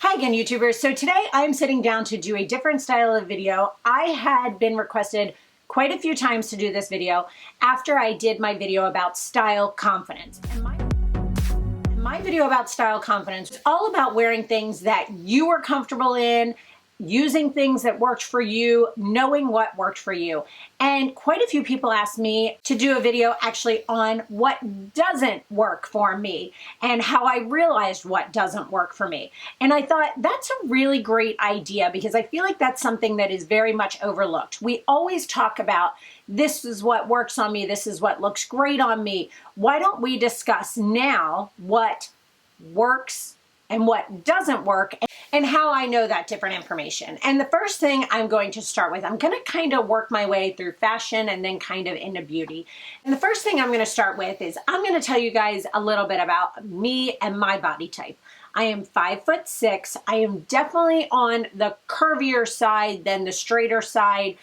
Hi again, YouTubers. So today I'm sitting down to do a different style of video. I had been requested quite a few times to do this video after I did my video about style confidence. And my video about style confidence is all about wearing things that you are comfortable in, using things that worked for you, knowing what worked for you. And quite a few people asked me to do a video actually on what doesn't work for me and how I realized what doesn't work for me. And I thought that's a really great idea because I feel like that's something that is very much overlooked. We always talk about this is what works on me, this is what looks great on me. Why don't we discuss now what works and what doesn't work, and how I know that different information. And the first thing I'm going to start with, I'm gonna kind of work my way through fashion and then kind of into beauty. And the first thing I'm gonna start with is I'm gonna tell you guys a little bit about me and my body type. I am 5'6". I am definitely on the curvier side than the straighter side.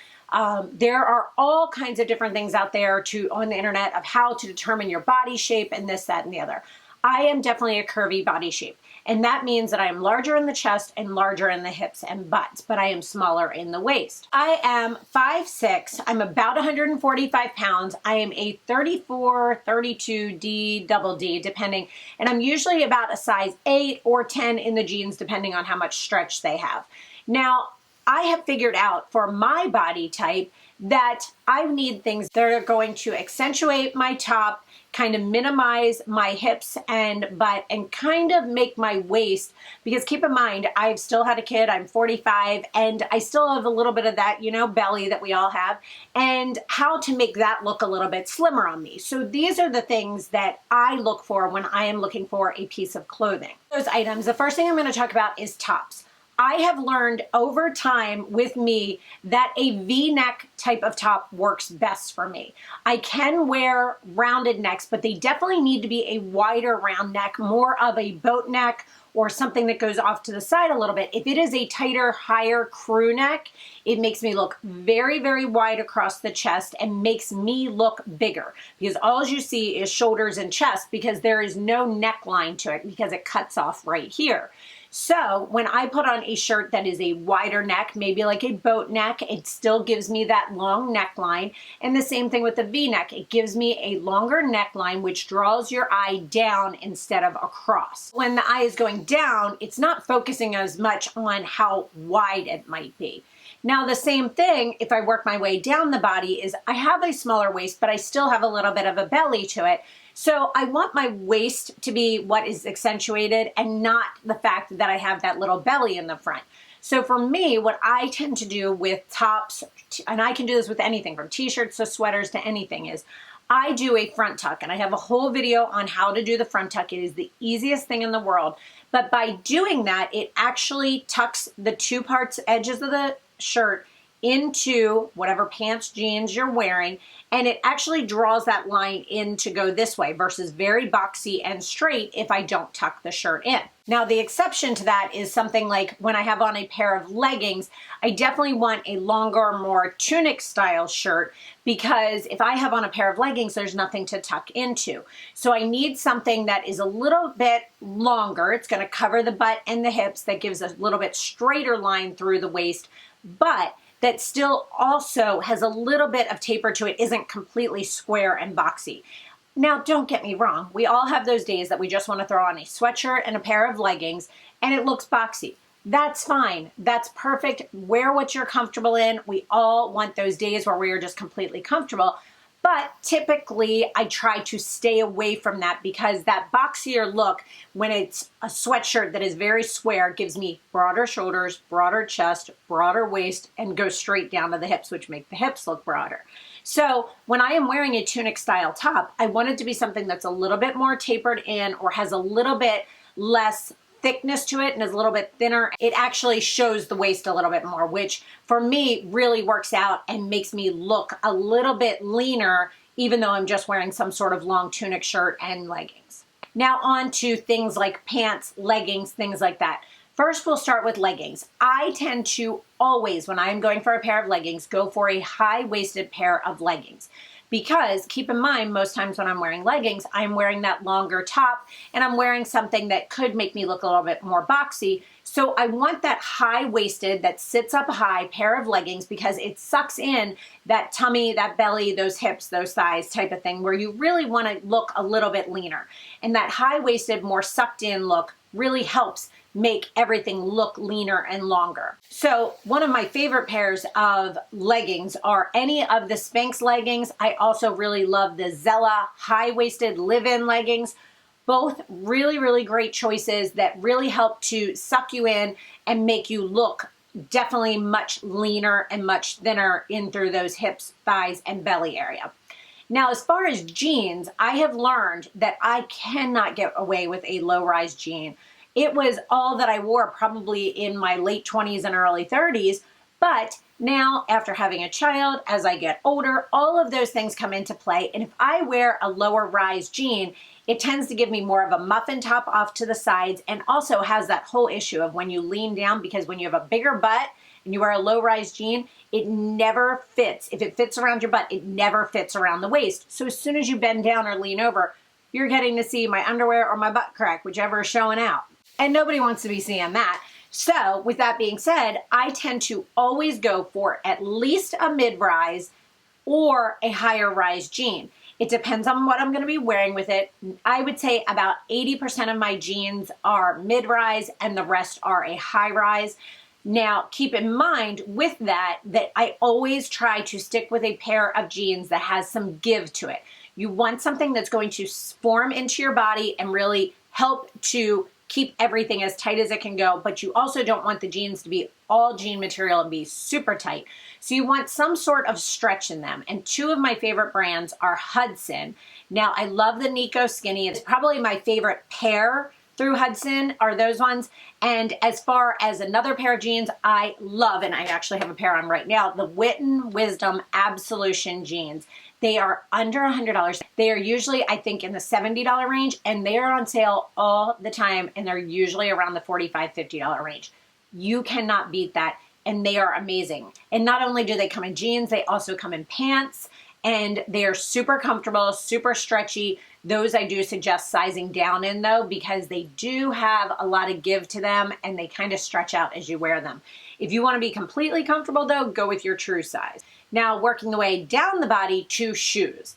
There are all kinds of different things out there on the internet of how to determine your body shape and this, that, and the other. I am definitely a curvy body shape. And that means that I am larger in the chest and larger in the hips and butts, but I am smaller in the waist. I am 5'6". I'm about 145 pounds. I am a 34, 32 D, double D, depending. And I'm usually about a size 8 or 10 in the jeans, depending on how much stretch they have. Now, I have figured out for my body type that I need things that are going to accentuate my top, kind of minimize my hips and butt, and kind of make my waist, because keep in mind, I've still had a kid, I'm 45, and I still have a little bit of that, belly that we all have, and how to make that look a little bit slimmer on me. So these are the things that I look for when I am looking for a piece of clothing. Those items, the first thing I'm going to talk about is tops. I have learned over time with me that a V-neck type of top works best for me. I can wear rounded necks, but they definitely need to be a wider round neck, more of a boat neck or something that goes off to the side a little bit. If it is a tighter, higher crew neck, it makes me look very, very wide across the chest and makes me look bigger, because all you see is shoulders and chest because there is no neckline to it because it cuts off right here. So when I put on a shirt that is a wider neck, maybe like a boat neck, it still gives me that long neckline. And the same thing with the V-neck. It gives me a longer neckline, which draws your eye down instead of across. When the eye is going down, it's not focusing as much on how wide it might be. Now, the same thing, if I work my way down the body, is I have a smaller waist, but I still have a little bit of a belly to it. So I want my waist to be what is accentuated and not the fact that I have that little belly in the front. So for me, what I tend to do with tops, and I can do this with anything from t-shirts to sweaters to anything, is I do a front tuck, and I have a whole video on how to do the front tuck. It is the easiest thing in the world. But by doing that, it actually tucks the two parts, edges of the shirt into whatever pants, jeans you're wearing, and it actually draws that line in to go this way versus very boxy and straight if I don't tuck the shirt in. Now, the exception to that is something like when I have on a pair of leggings, I definitely want a longer, more tunic style shirt, because if I have on a pair of leggings, there's nothing to tuck into. So I need something that is a little bit longer. It's going to cover the butt and the hips, that gives a little bit straighter line through the waist, but that still also has a little bit of taper to it, isn't completely square and boxy. Now, don't get me wrong. We all have those days that we just want to throw on a sweatshirt and a pair of leggings and it looks boxy. That's fine. That's perfect. Wear what you're comfortable in. We all want those days where we are just completely comfortable. But typically, I try to stay away from that because that boxier look, when it's a sweatshirt that is very square, gives me broader shoulders, broader chest, broader waist, and goes straight down to the hips, which make the hips look broader. So when I am wearing a tunic style top, I want it to be something that's a little bit more tapered in or has a little bit less thickness to it and is a little bit thinner. It actually shows the waist a little bit more, which for me really works out and makes me look a little bit leaner, even though I'm just wearing some sort of long tunic shirt and leggings. Now on to things like pants, leggings, things like that. First, we'll start with leggings. I tend to always, when I'm going for a pair of leggings, go for a high-waisted pair of leggings. Because keep in mind, most times when I'm wearing leggings, I'm wearing that longer top and I'm wearing something that could make me look a little bit more boxy. So I want that high-waisted, that sits up high pair of leggings because it sucks in that tummy, that belly, those hips, those thighs type of thing where you really want to look a little bit leaner. And that high-waisted, more sucked in look really helps make everything look leaner and longer. So one of my favorite pairs of leggings are any of the Spanx leggings. I also really love the Zella high-waisted live-in leggings. Both really, really great choices that really help to suck you in and make you look definitely much leaner and much thinner in through those hips, thighs, and belly area. Now, as far as jeans, I have learned that I cannot get away with a low-rise jean. It was all that I wore probably in my late 20s and early 30s, but now after having a child, as I get older, all of those things come into play. And if I wear a lower rise jean, it tends to give me more of a muffin top off to the sides and also has that whole issue of when you lean down, because when you have a bigger butt and you wear a low rise jean, it never fits. If it fits around your butt, it never fits around the waist. So as soon as you bend down or lean over, you're getting to see my underwear or my butt crack, whichever is showing out. And nobody wants to be seeing that. So with that being said, I tend to always go for at least a mid-rise or a higher rise jean. It depends on what I'm going to be wearing with it. I would say about 80% of my jeans are mid-rise and the rest are a high-rise. Now, keep in mind with that I always try to stick with a pair of jeans that has some give to it. You want something that's going to form into your body and really help to keep everything as tight as it can go, but you also don't want the jeans to be all jean material and be super tight. So you want some sort of stretch in them. And two of my favorite brands are Hudson. Now, I love the Nico Skinny. It's probably my favorite pair through Hudson are those ones. And as far as another pair of jeans I love, and I actually have a pair on right now, the Witten Wisdom Absolution jeans. They are under $100. They are usually, I think, in the $70 range, and they are on sale all the time, and they're usually around the $45, $50 range. You cannot beat that, and they are amazing. And not only do they come in jeans, they also come in pants, and they are super comfortable, super stretchy. Those I do suggest sizing down in, though, because they do have a lot of give to them, and they kind of stretch out as you wear them. If you want to be completely comfortable, though, go with your true size. Now, working the way down the body to shoes.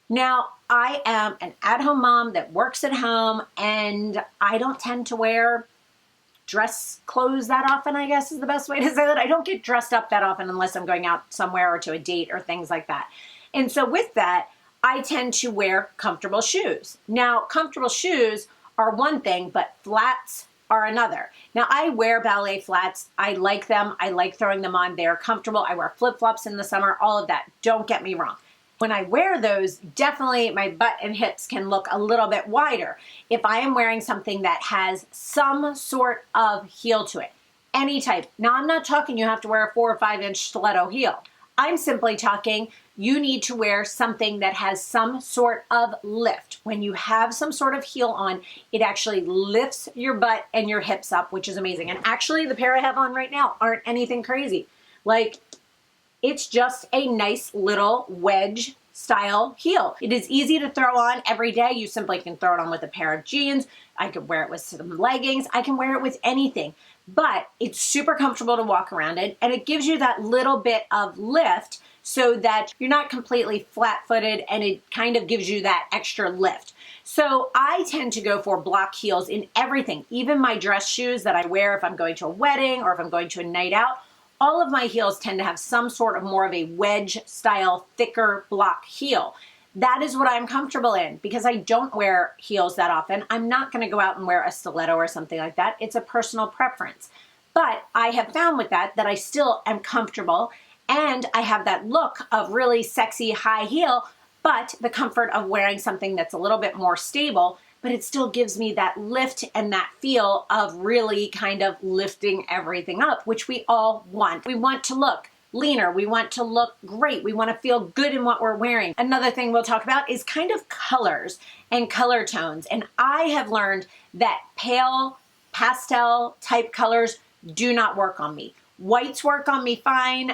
Now, I am an at-home mom that works at home, and I don't tend to wear dress clothes that often, I guess is the best way to say that. I don't get dressed up that often unless I'm going out somewhere or to a date or things like that. And so with that, I tend to wear comfortable shoes. Now, comfortable shoes are one thing, but flats are another. Now, I wear ballet flats. I like them. I like throwing them on. They're comfortable. I wear flip-flops in the summer, all of that. Don't get me wrong. When I wear those, definitely my butt and hips can look a little bit wider if I am wearing something that has some sort of heel to it, any type. Now, I'm not talking you have to wear a 4 or 5 inch stiletto heel. I'm simply talking you need to wear something that has some sort of lift. When you have some sort of heel on, it actually lifts your butt and your hips up, which is amazing. And actually, the pair I have on right now aren't anything crazy. Like, it's just a nice little wedge style heel. It is easy to throw on every day. You simply can throw it on with a pair of jeans. I could wear it with some leggings. I can wear it with anything. But it's super comfortable to walk around in, and it gives you that little bit of lift so that you're not completely flat-footed, and it kind of gives you that extra lift. So I tend to go for block heels in everything, even my dress shoes that I wear if I'm going to a wedding or if I'm going to a night out. All of my heels tend to have some sort of more of a wedge style, thicker block heel. That is what I'm comfortable in because I don't wear heels that often. I'm not going to go out and wear a stiletto or something like that. It's a personal preference. But I have found with that I still am comfortable, and I have that look of really sexy high heel, but the comfort of wearing something that's a little bit more stable, but it still gives me that lift and that feel of really kind of lifting everything up, which we all want. We want to look leaner. We want to look great. We want to feel good in what we're wearing. Another thing we'll talk about is kind of colors and color tones. And I have learned that pale pastel type colors do not work on me. Whites work on me fine.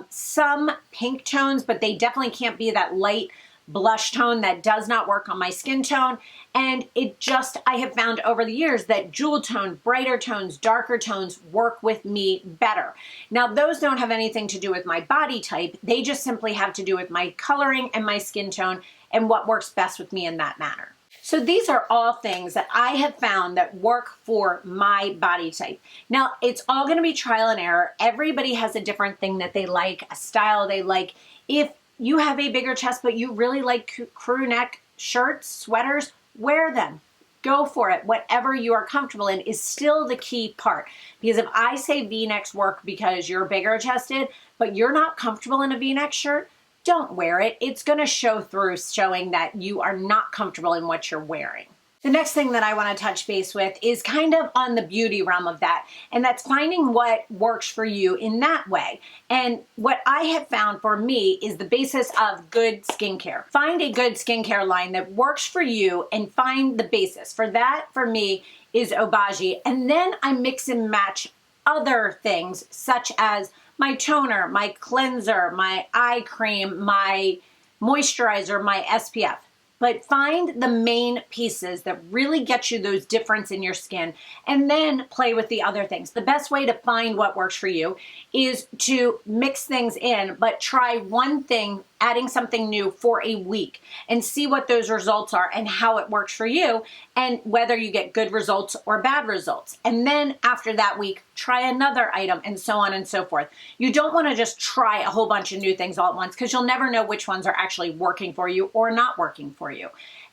Some pink tones, but they definitely can't be that light blush tone that does not work on my skin tone. And I have found over the years that jewel tone, brighter tones, darker tones work with me better. Now, those don't have anything to do with my body type. They just simply have to do with my coloring and my skin tone and what works best with me in that manner. So these are all things that I have found that work for my body type. Now, it's all going to be trial and error. Everybody has a different thing that they like, a style they like. If you have a bigger chest, but you really like crew neck shirts, sweaters, wear them. Go for it. Whatever you are comfortable in is still the key part. Because if I say V-necks work because you're bigger chested, but you're not comfortable in a V-neck shirt, don't wear it. It's going to show through, showing that you are not comfortable in what you're wearing. The next thing that I want to touch base with is kind of on the beauty realm of that, and that's finding what works for you in that way. And what I have found for me is the basis of good skincare. Find a good skincare line that works for you and find the basis. For that, for me, is Obagi. And then I mix and match other things such as my toner, my cleanser, my eye cream, my moisturizer, my SPF. But find the main pieces that really get you those difference in your skin, and then play with the other things. The best way to find what works for you is to mix things in, but try one thing, adding something new for a week, and see what those results are and how it works for you, and whether you get good results or bad results. And then after that week, try another item, and so on and so forth. You don't want to just try a whole bunch of new things all at once, because you'll never know which ones are actually working for you or not working for you.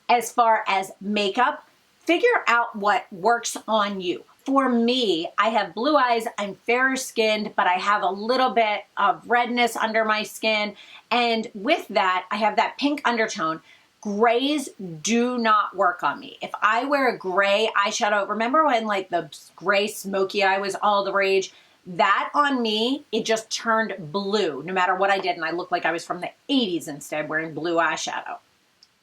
As far as makeup, figure out what works on you. For me, I have blue eyes, I'm fairer skinned, but I have a little bit of redness under my skin. And with that, I have that pink undertone. Grays do not work on me. If I wear a gray eyeshadow, remember when like the gray smoky eye was all the rage? That on me, it just turned blue no matter what I did, and I looked like I was from the 80s instead wearing blue eyeshadow.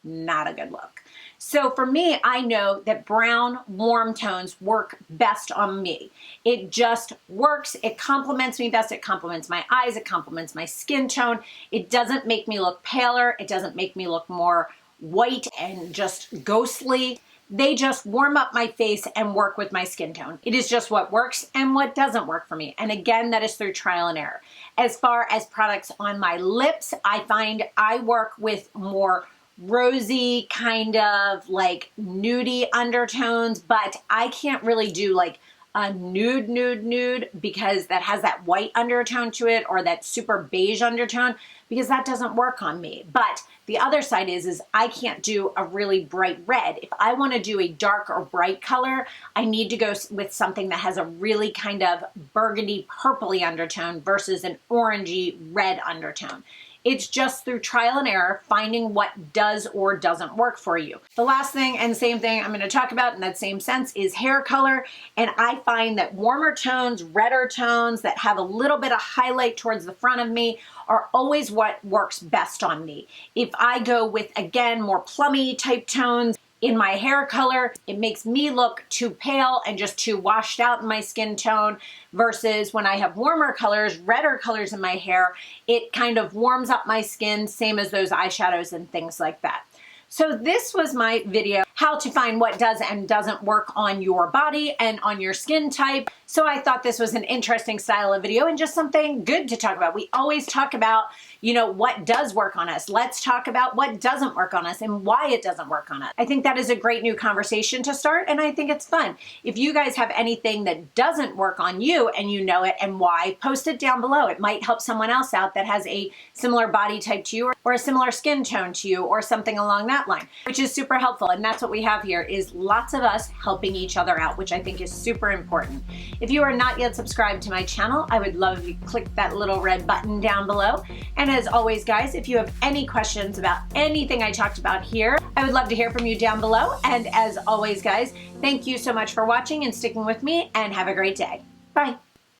Not a good look. So for me, I know that brown, warm tones work best on me. It just works. It complements me best. It complements my eyes. It complements my skin tone. It doesn't make me look paler. It doesn't make me look more white and just ghostly. They just warm up my face and work with my skin tone. It is just what works and what doesn't work for me. And again, that is through trial and error. As far as products on my lips, I find I work with more rosy, kind of like nudie undertones, but I can't really do like a nude because that has that white undertone to it, or that super beige undertone, because that doesn't work on me. But the other side is I can't do a really bright red. If I want to do a dark or bright color, I need to go with something that has a really kind of burgundy purpley undertone versus an orangey red undertone. It's just through trial and error, finding what does or doesn't work for you. The last thing and same thing I'm going to talk about in that same sense is hair color. And I find that warmer tones, redder tones that have a little bit of highlight towards the front of me are always what works best on me. If I go with, again, more plummy type tones in my hair color, it makes me look too pale and just too washed out in my skin tone, versus when I have warmer colors, redder colors in my hair, it kind of warms up my skin, same as those eyeshadows and things like that. So this was my video, how to find what does and doesn't work on your body and on your skin type. So I thought this was an interesting style of video and just something good to talk about. We always talk about, you know, what does work on us. Let's talk about what doesn't work on us and why it doesn't work on us. I think that is a great new conversation to start, and I think it's fun. If you guys have anything that doesn't work on you and you know it and why, post it down below. It might help someone else out that has a similar body type to you, or a similar skin tone to you, or something along that line, which is super helpful. And that's what we have here, is lots of us helping each other out, which I think is super important. If you are not yet subscribed to my channel, I would love if you click that little red button down below. And as always, guys, if you have any questions about anything I talked about here, I would love to hear from you down below. And as always, guys, thank you so much for watching and sticking with me, and have a great day. Bye.